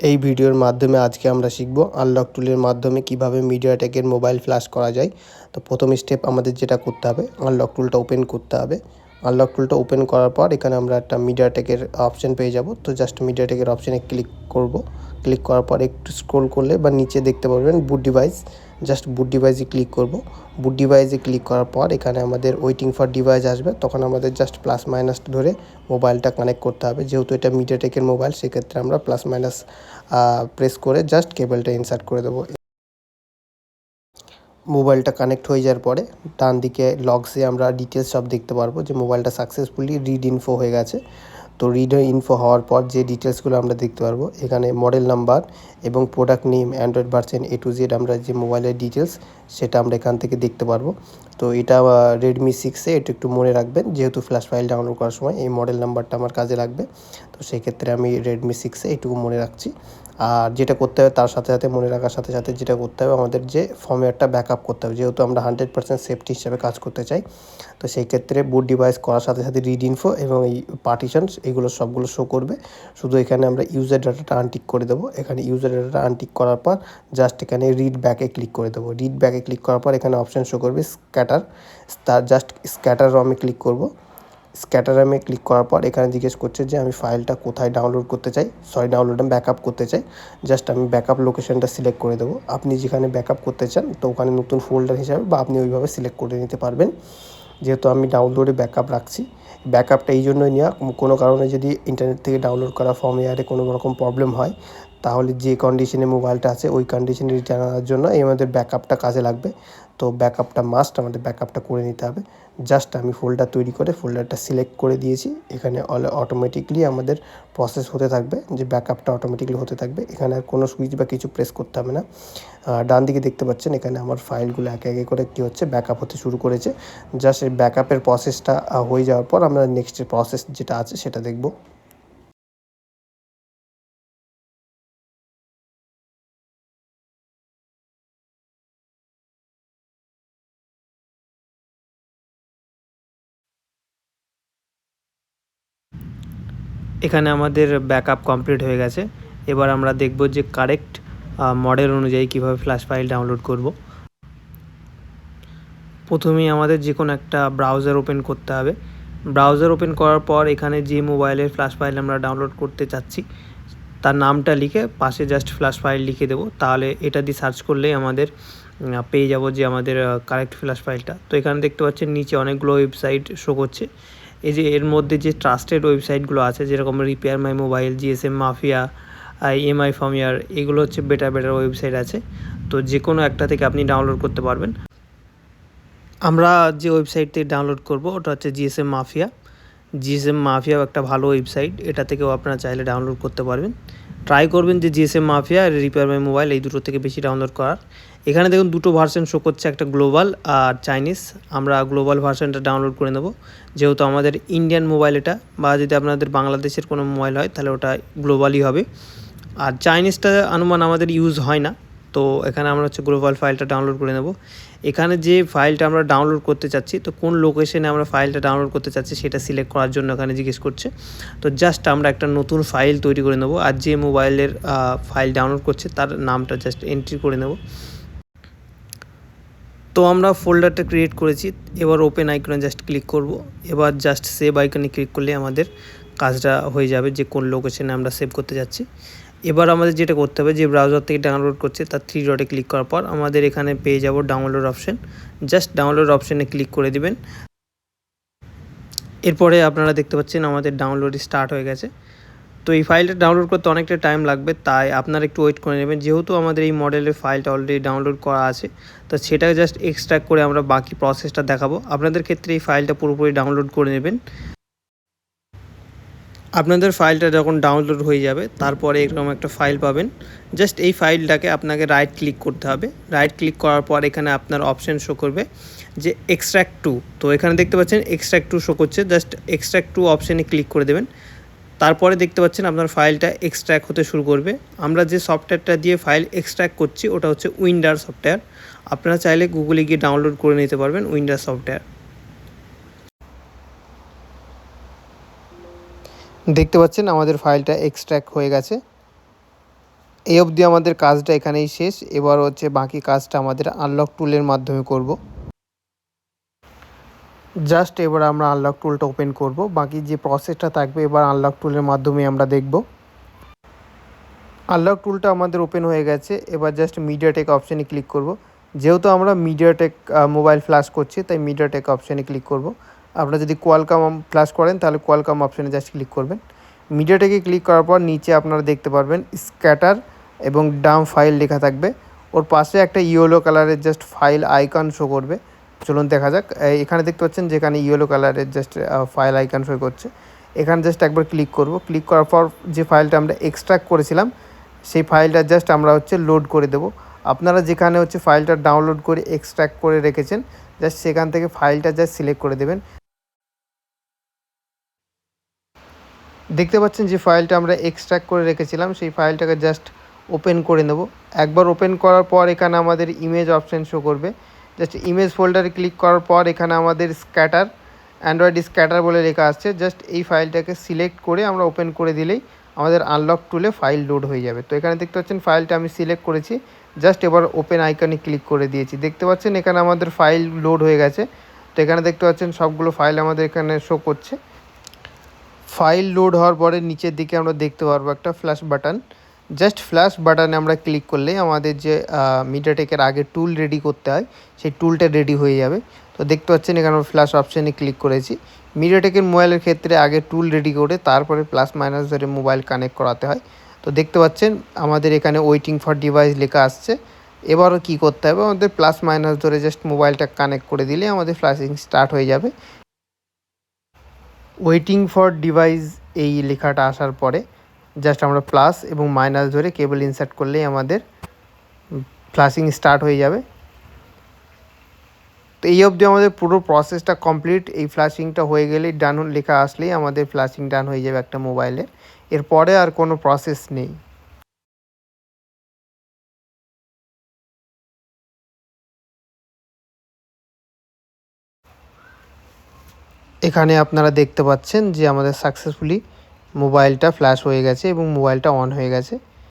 এই ভিডিওর মাধ্যমে আজকে আমরা শিখব আনলক টুলের মাধ্যমে কিভাবে মিডিয়াটেকের মোবাইল ফ্ল্যাশ করা যায়। তো প্রথম স্টেপ আমাদের যেটা করতে হবে, আনলক টুলটা ওপেন করতে হবে। আনলক টুলটা ওপেন করার পর এখানে আমরা একটা মিডিয়াটেকের অপশন পেয়ে যাব। তো জাস্ট মিডিয়াটেকের অপশানে ক্লিক করব। ক্লিক করার পর একটু স্ক্রল করলে বা নিচে দেখতে পারবেন বুট ডিভাইস, জাস্ট বুট ডিভাইসে ক্লিক করব। বুট ডিভাইসে ক্লিক করার পর এখানে আমাদের ওয়েটিং ফর ডিভাইস আসবে, তখন আমাদের জাস্ট প্লাস মাইনাস ধরে মোবাইলটা কানেক্ট করতে হবে। যেহেতু এটা মিডিয়াটেকের মোবাইল, সেক্ষেত্রে আমরা প্লাস মাইনাস প্রেস করে জাস্ট কেবলটা ইনসার্ট করে দেবো। মোবাইলটা কানেক্ট হয়ে যাওয়ার পরে ডান দিকে লগসে আমরা ডিটেলস সব দেখতে পারবো যে মোবাইলটা সাকসেসফুলি রিড ইনফো হয়ে গেছে। তো রিড ইনফো হওয়ার পর যে ডিটেলসগুলো আমরা দেখতে পারবো, এখানে মডেল নাম্বার এবং product name, Android version A to Z আমরা যে মোবাইলের ডিটেলস সেটা আমরা এখান থেকে দেখতে পারবো। তো এটা রেডমি 6-এ, এটা একটু মনে রাখবেন, যেহেতু ফ্ল্যাশ ফাইল ডাউনলোড করার সময় এই মডেল নাম্বারটা আমার কাজে লাগবে। তো সেক্ষেত্রে আমি রেডমি 6-এ এটুকু মনে রাখছি। আর যেটা করতে হবে তার সাথে সাথে মনে রাখার সাথে সাথে যেটা করতে হবে, আমাদের যে ফর্মওয়্যারটা ব্যাকআপ করতে হবে, যেহেতু আমরা 100% সেফটি হিসাবে কাজ করতে চাই। তো সেই ক্ষেত্রে বুট ডিভাইস করার সাথে সাথে রিড ইনফো এবং এই পার্টিশনস এগুলো সবগুলো শো করবে। শুধু এখানে আমরা ইউজার ডাটাটা আনটিক করে দেবো। এখানে ইউজার ডাটাটা আনটিক করার পর জাস্ট এখানে রিড ব্যাকে ক্লিক করে দেবো। রিড ব্যাকে ক্লিক করার পর এখানে অপশান শো করবে স্ক্যাটার। তার জাস্ট স্ক্যাটার রমে ক্লিক করব। স্ক্যাটারামে ক্লিক করার পর এখানে জিজ্ঞেস করছে যে আমি ফাইলটা কোথায় ডাউনলোড করতে চাই, ডাউনলোড ব্যাকআপ করতে চাই। জাস্ট আমি ব্যাকআপ লোকেশনটা সিলেক্ট করে দেবো। আপনি যেখানে ব্যাকআপ করতে চান তো ওখানে নতুন ফোল্ডার হিসাবে বা আপনি ওইভাবে সিলেক্ট করে নিতে পারবেন। যেহেতু আমি ডাউনলোডে ব্যাকআপ রাখছি, ব্যাকআপটা এই জন্যই নেওয়া, কোনো কারণে যদি ইন্টারনেট থেকে ডাউনলোড করা ফর্মওয়্যারে কোনো রকম প্রবলেম হয়, তাহলে যে কন্ডিশনে মোবাইলটা আছে ওই কন্ডিশনে রিটার্ন আনার জন্য আমাদের ব্যাকআপটা কাজে লাগবে। তো ব্যাকআপটা মাস্ট, আমাদের ব্যাকআপটা করে নিতে হবে। জাস্ট আমি ফোল্ডার তৈরি করে ফোল্ডারটা সিলেক্ট করে দিয়েছি। এখানে অটোমেটিকলি আমাদের প্রসেস হতে থাকবে, যে ব্যাকআপটা অটোমেটিকলি হতে থাকবে। এখানে আর কোনো সুইচ বা কিছু প্রেস করতে হবে না। ডান দিকে দেখতে পাচ্ছেন এখানে আমার ফাইলগুলো একে একে করে কী হচ্ছে, ব্যাকআপ হতে শুরু করেছে। জাস্ট এই ব্যাকআপের প্রসেসটা হয়ে যাওয়ার পর আমরা নেক্সট প্রসেস যেটা আছে সেটা দেখব। এখানে আমাদের ব্যাকআপ কমপ্লিট হয়ে গেছে। এবার আমরা দেখব যে কারেক্ট মডেল অনুযায়ী কীভাবে ফ্ল্যাশ ফাইল ডাউনলোড করব। প্রথমেই আমাদের যে কোনো একটা ব্রাউজার ওপেন করতে হবে। ব্রাউজার ওপেন করার পর এখানে যে মোবাইলের ফ্ল্যাশ ফাইল আমরা ডাউনলোড করতে চাচ্ছি তার নামটা লিখে পাশে জাস্ট ফ্ল্যাশ ফাইল লিখে দেবো। তাহলে এটা দিয়ে সার্চ করলেই আমাদের পেয়ে যাব যে আমাদের কারেক্ট ফ্ল্যাশ ফাইলটা। তো এখানে দেখতে পাচ্ছেন নিচে অনেকগুলো ওয়েবসাইট শো করছে। এই যে এর মধ্যে যে ট্রাস্টেড ওয়েবসাইটগুলো আছে, যেরকম repair my mobile, GSM mafia, MI firmware, এগুলো হচ্ছে বেটার ওয়েবসাইট আছে। তো যে কোনো একটা থেকে আপনি ডাউনলোড করতে পারবেন। আমরা যে ওয়েবসাইট থেকে ডাউনলোড করব ওটা হচ্ছে জিএসএম মাফিয়া। জিএসএম মাফিয়াও একটা ভালো ওয়েবসাইট, এটা থেকেও আপনারা চাইলে ডাউনলোড করতে পারবেন। ট্রাই করবেন যে জিএসএম মাফিয়া আর রিপেয়ার মাই মোবাইল এই দুটো থেকে বেশি ডাউনলোড করার। এখানে দেখুন দুটো ভার্সন শো করছে, একটা গ্লোবাল আর চাইনিজ। আমরা গ্লোবাল ভার্সনটা ডাউনলোড করে নেব, যেহেতু আমাদের ইন্ডিয়ান মোবাইল এটা, বা যদি আপনাদের বাংলাদেশের কোনো মোবাইল হয় তাহলে ওটা গ্লোবালই হবে। আর চাইনিজটা অনুমান আমাদের ইউজ হয় না। তো এখানে আমরা হচ্ছে গ্লোবাল ফাইলটা ডাউনলোড করে নেব। এখানে যে ফাইলটা আমরা ডাউনলোড করতে চাচ্ছি, তো কোন লোকেশনে আমরা ফাইলটা ডাউনলোড করতে চাচ্ছি সেটা সিলেক্ট করার জন্য এখানে জিজ্ঞেস করছে। তো জাস্ট আমরা একটা নতুন ফাইল তৈরি করে নেব, আর যে মোবাইলের ফাইল ডাউনলোড করছে তার নামটা জাস্ট এন্ট্রি করে নেব। তো আমরা ফোল্ডারটা ক্রিয়েট করেছি। এবার ওপেন আইকনে জাস্ট ক্লিক করব। এবার জাস্ট সেভ আইকনে ক্লিক করলে আমাদের কাজটা হয়ে যাবে, যে কোন লোকেশনে আমরা সেভ করতে যাচ্ছি। এবার আমাদের যেটা করতে হবে, যে ব্রাউজার থেকে ডাউনলোড করছে তার 3 ডটে ক্লিক করার পর আমাদের এখানে পেয়ে যাব ডাউনলোড অপশন। জাস্ট ডাউনলোড অপশানে ক্লিক করে দিবেন। এরপরে আপনারা দেখতে পাচ্ছেন আমাদের ডাউনলোড স্টার্ট হয়ে গেছে। তো এই ফাইলটা ডাউনলোড করতে অনেকটা টাইম লাগবে, তাই আপনারা একটু ওয়েট করে নেবেন। যেহেতু আমাদের এই মডেলের ফাইলটা অলরেডি ডাউনলোড করা আছে, তো সেটাকে জাস্ট এক্সট্রাক্ট করে আমরা বাকি প্রসেসটা দেখাবো। আপনাদের ক্ষেত্রে এই ফাইলটা পুরোপুরি ডাউনলোড করে নেবেন। আপনাদের ফাইলটা যখন ডাউনলোড হয়ে যাবে তারপরে এরকম একটা ফাইল পাবেন। জাস্ট এই ফাইলটাকে আপনাকে রাইট ক্লিক করতে হবে। রাইট ক্লিক করার পর এখানে আপনার অপশান শো করবে যে এক্সট্র্যাক্ট টু। তো এখানে দেখতে পাচ্ছেন এক্সট্র্যাক্ট টু শো করছে, জাস্ট এক্সট্র্যাক্ট টু অপশানে ক্লিক করে দেবেন। তারপরে দেখতে পাচ্ছেন আপনার ফাইলটা এক্সট্র্যাক্ট হতে শুরু করবে। আমরা যে সফটওয়্যারটা দিয়ে ফাইল এক্সট্র্যাক্ট করছি ওটা হচ্ছে উইন্ডার সফটওয়্যার। আপনারা চাইলে গুগলে গিয়ে ডাউনলোড করে নিতে পারবেন উইন্ডার সফটওয়্যার। দেখতে পাচ্ছেন আমাদের ফাইলটা এক্সট্র্যাক্ট হয়ে গেছে। এই অবধি আমাদের কাজটা এখানেই শেষ। এবার হচ্ছে বাকি কাজটা আমাদের আনলক টুলের মাধ্যমে করব। জাস্ট এবার আমরা আনলক টুলটা ওপেন করব, বাকি যে প্রসেসটা থাকবে এবার আনলক টুলের মাধ্যমে আমরা দেখব। আনলক টুলটা আমাদের ওপেন হয়ে গেছে। এবার জাস্ট মিডিয়াটেক অপশানে ক্লিক করব। যেহেতু আমরা মিডিয়াটেক মোবাইল ফ্ল্যাশ করছি, তাই মিডিয়াটেক অপশানে ক্লিক করব। আপনারা যদি কোয়ালকম ফ্ল্যাশ করেন তাহলে কোয়ালকম অপশানে জাস্ট ক্লিক করবেন। মিডিয়াটেকে ক্লিক করার পর নিচে আপনারা দেখতে পারবেন স্ক্যাটার এবং ডাম ফাইল লেখা থাকবে। ওর পাশে একটা ইয়েলো কালারের জাস্ট ফাইল আইকন শো করবে। চলুন দেখা যাক। এখানে দেখতে পাচ্ছেন যেখানে ইয়েলো কালারের জাস্ট ফাইল আইকন শো করছে, এখানে জাস্ট একবার ক্লিক করব। ক্লিক করার পর যে ফাইলটা আমরা এক্সট্রাক্ট করেছিলাম সেই ফাইলটা জাস্ট আমরা হচ্ছে লোড করে দেব। আপনারা যেখানে হচ্ছে ফাইলটা ডাউনলোড করে এক্সট্রাক্ট করে রেখেছেন জাস্ট সেখান থেকে ফাইলটা জাস্ট সিলেক্ট করে দেবেন। দেখতে পাচ্ছেন যে ফাইলটা আমরা এক্সট্রাক্ট করে রেখেছিলাম সেই ফাইলটাকে জাস্ট ওপেন করে নেব। একবার ওপেন করার পর এখানে আমাদের ইমেজ অপশান শো করবে। জাস্ট ইমেজ ফোল্ডারে ক্লিক করার পর এখানে আমাদের স্ক্যাটার, অ্যান্ড্রয়েড স্ক্যাটার বলে লেখা আসছে। জাস্ট এই ফাইলটাকে সিলেক্ট করে আমরা ওপেন করে দিলেই আমাদের আনলক টুলে ফাইল লোড হয়ে যাবে। তো এখানে দেখতে পাচ্ছেন ফাইলটা আমি সিলেক্ট করেছি, জাস্ট এবার ওপেন আইকনে ক্লিক করে দিয়েছি। দেখতে পাচ্ছেন এখানে আমাদের ফাইল লোড হয়ে গেছে। তো এখানে দেখতে পাচ্ছেন সবগুলো ফাইল আমাদের এখানে শো করছে। ফাইল লোড হওয়ার পরে নিচের দিকে আমরা দেখতে পারবো একটা ফ্ল্যাশ বাটন। জাস্ট ফ্ল্যাশ বাটনে আমরা ক্লিক করলেই আমাদের যে মিডিয়াটেকের আগে টুল রেডি করতে হয় সেই টুলটা রেডি হয়ে যাবে। তো দেখতে পাচ্ছেন এখানে আমরা ফ্ল্যাশ অপশানে ক্লিক করেছি। মিডিয়াটেকের মোবাইলের ক্ষেত্রে আগে টুল রেডি করে তারপরে প্লাস মাইনাস ধরে মোবাইল কানেক্ট করাতে হয়। তো দেখতে পাচ্ছেন আমাদের এখানে ওয়েটিং ফর ডিভাইস লেখা আসছে। এবারও কী করতে হবে, আমাদের প্লাস মাইনাস ধরে জাস্ট মোবাইলটা কানেক্ট করে দিলে আমাদের ফ্ল্যাশিং স্টার্ট হয়ে যাবে। ওয়েটিং ফর ডিভাইস এই লেখাটা আসার পরে জাস্ট আমরা প্লাস এবং মাইনাস ধরে কেবল ইনসার্ট করলেই আমাদের ফ্ল্যাশিং স্টার্ট হয়ে যাবে। তো এই অবধি আমাদের পুরো প্রসেসটা কমপ্লিট। এই ফ্ল্যাশিংটা হয়ে গেলেই ডান লেখা আসলেই আমাদের ফ্ল্যাশিং ডান হয়ে যাবে একটা মোবাইলের। এরপরে আর কোনো প্রসেস নেই। এখানে আপনারা দেখতে পাচ্ছেন যে আমাদের সাকসেসফুলি মোবাইলটা ফ্ল্যাশ হয়ে গেছে এবং মোবাইলটা অন হয়ে গেছে।